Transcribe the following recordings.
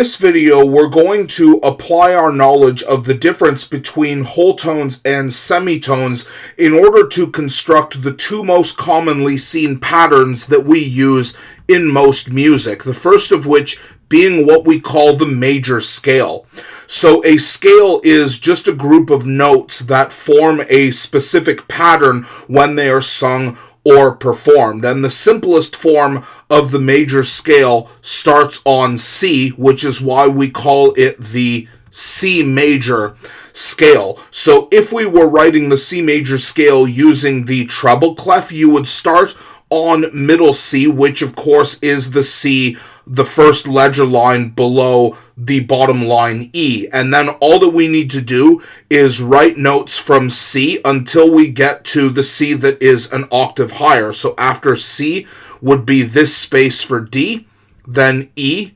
In this video, we're going to apply our knowledge of the difference between whole tones and semitones in order to construct the two most commonly seen patterns that we use in most music. The first of which being what we call the major scale. So a scale is just a group of notes that form a specific pattern when they are sung or performed. And the simplest form of the major scale starts on C, which is why we call it the C major scale. So if we were writing the C major scale using the treble clef, you would start on middle C, which of course is the C, the first ledger line below the bottom line E. And then all that we need to do is write notes from C until we get to the C that is an octave higher. So after C would be this space for D, then E,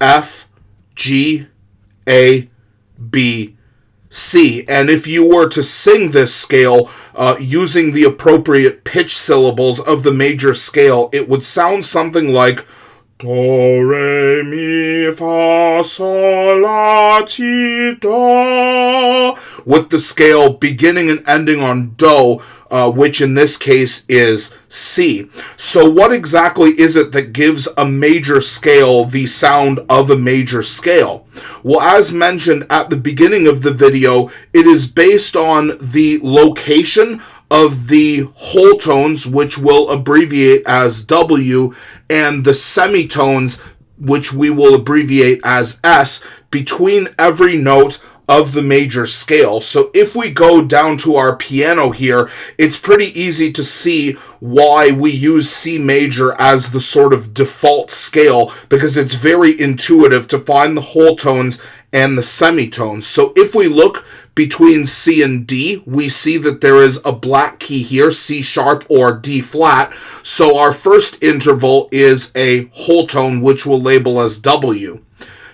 F, G, A, B, C. And if you were to sing this scale using the appropriate pitch syllables of the major scale, it would sound something like Do, re, mi, fa, sol, la, ti, do, with the scale beginning and ending on do, which in this case is C. So what exactly is it that gives a major scale the sound of a major scale? Well, as mentioned at the beginning of the video, it is based on the location of the whole tones, which we'll abbreviate as W, and the semitones, which we will abbreviate as S, between every note of the major scale. So if we go down to our piano here, it's pretty easy to see why we use C major as the sort of default scale, because it's very intuitive to find the whole tones and the semitones. So if we look between C and D, we see that there is a black key here, C sharp or D flat. So our first interval is a whole tone, which we'll label as W.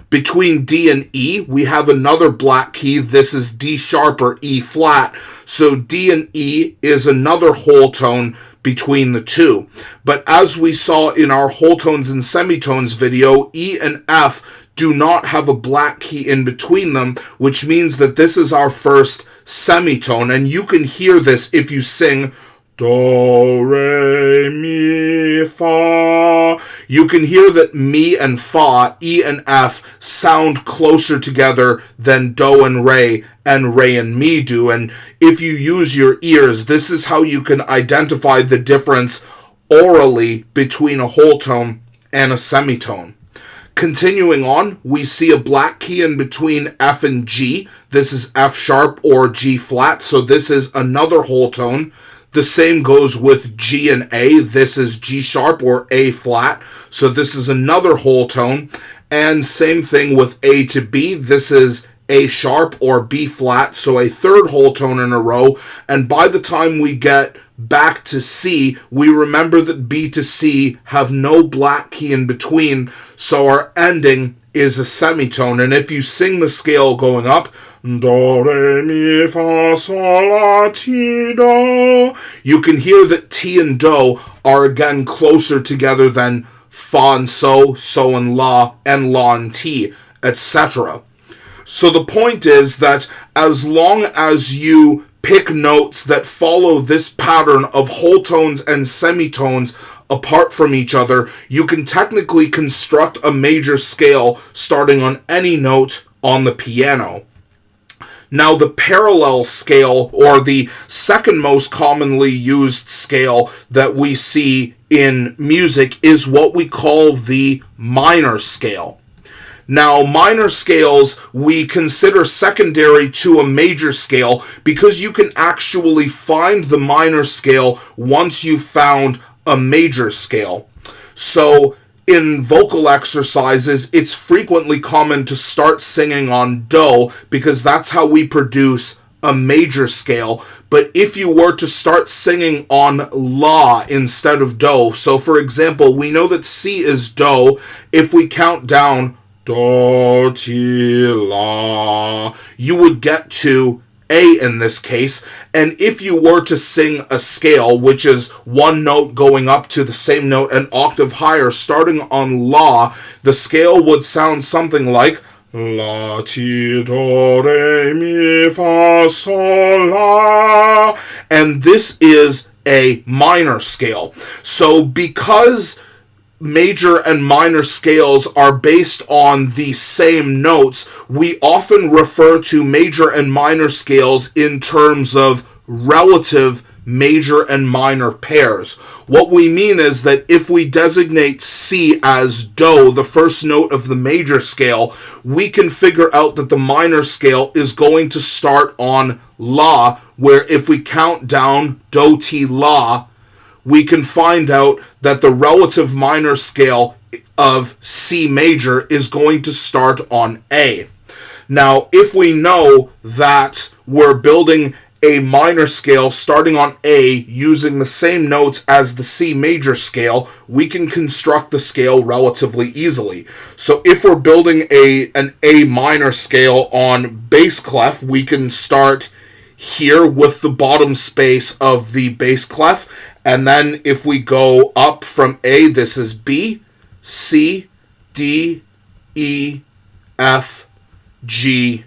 Between D and E, we have another black key. This is D sharp or E flat. So D and E is another whole tone between the two. But as we saw in our whole tones and semitones video, E and F do not have a black key in between them, which means that this is our first semitone. And you can hear this if you sing Do, re, mi, fa. You can hear that mi and fa, E and F, sound closer together than do and re and mi do. And if you use your ears, this is how you can identify the difference orally between a whole tone and a semitone. Continuing on, we see a black key in between F and G. This is F sharp or G flat, so this is another whole tone. The same goes with G and A. This is G sharp or A flat, so this is another whole tone. And same thing with A to B. This is A sharp or B flat, so a third whole tone in a row. And by the time we get back to C, we remember that B to C have no black key in between, so our ending is a semitone. And if you sing the scale going up, Do, re, mi, fa, sol, la, ti, do, you can hear that T and Do are again closer together than Fa and So and La and Ti, etc. So the point is that as long as you pick notes that follow this pattern of whole tones and semitones apart from each other, you can technically construct a major scale starting on any note on the piano. Now, the parallel scale, or the second most commonly used scale that we see in music, is what we call the minor scale. Now, minor scales we consider secondary to a major scale because you can actually find the minor scale once you've found a major scale. So, in vocal exercises, it's frequently common to start singing on Do because that's how we produce a major scale. But if you were to start singing on La instead of Do, so for example, we know that C is Do. If we count down Do, Ti, La, you would get to A in this case. And if you were to sing a scale, which is one note going up to the same note an octave higher, starting on La, the scale would sound something like La, ti, do, re, mi, fa, sol, la. And this is a minor scale. So because major and minor scales are based on the same notes, we often refer to major and minor scales in terms of relative major and minor pairs. What we mean is that if we designate C as Do, the first note of the major scale, we can figure out that the minor scale is going to start on La, where if we count down Do, Ti, La, we can find out that the relative minor scale of C major is going to start on A. Now, if we know that we're building a minor scale starting on A using the same notes as the C major scale, we can construct the scale relatively easily. So if we're building an A minor scale on bass clef, we can start here with the bottom space of the bass clef, and then if we go up from A, this is B, C, D, E, F, G,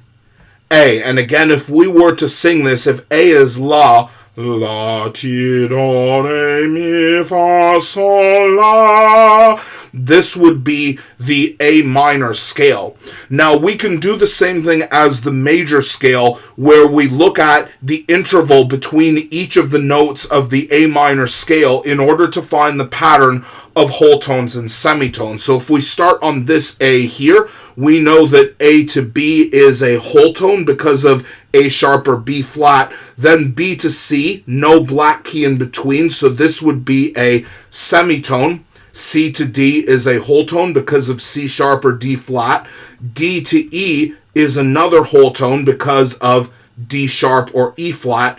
A. And again, if we were to sing this, if A is La, La, ti, do, re, mi, fa, sol, la, this would be the A minor scale. Now, we can do the same thing as the major scale, where we look at the interval between each of the notes of the A minor scale in order to find the pattern of whole tones and semitones. So if we start on this A here, we know that A to B is a whole tone because of A sharp or B flat. Then B to C, no black key in between, so this would be a semitone. C to D is a whole tone because of C sharp or D flat. D to E is another whole tone because of D sharp or E flat.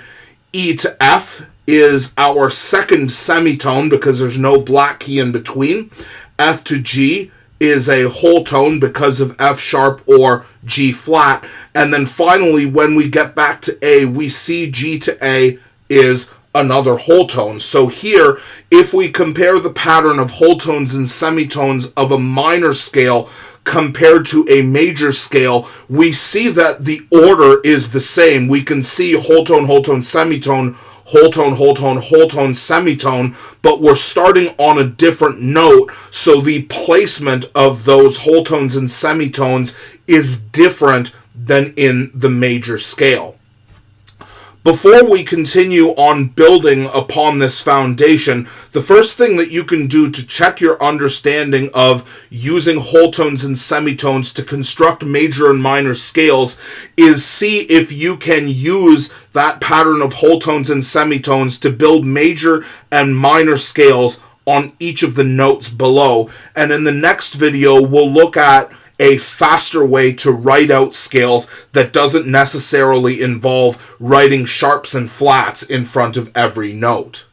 E to F is our second semitone because there's no black key in between. F to G is a whole tone because of F sharp or G flat. And then finally, when we get back to A, we see G to A is another whole tone. So here, if we compare the pattern of whole tones and semitones of a minor scale compared to a major scale, we see that the order is the same. We can see whole tone, semitone, whole tone, semitone, but we're starting on a different note, so the placement of those whole tones and semitones is different than in the major scale. Before we continue on building upon this foundation, the first thing that you can do to check your understanding of using whole tones and semitones to construct major and minor scales is see if you can use that pattern of whole tones and semitones to build major and minor scales on each of the notes below. And in the next video, we'll look at a faster way to write out scales that doesn't necessarily involve writing sharps and flats in front of every note.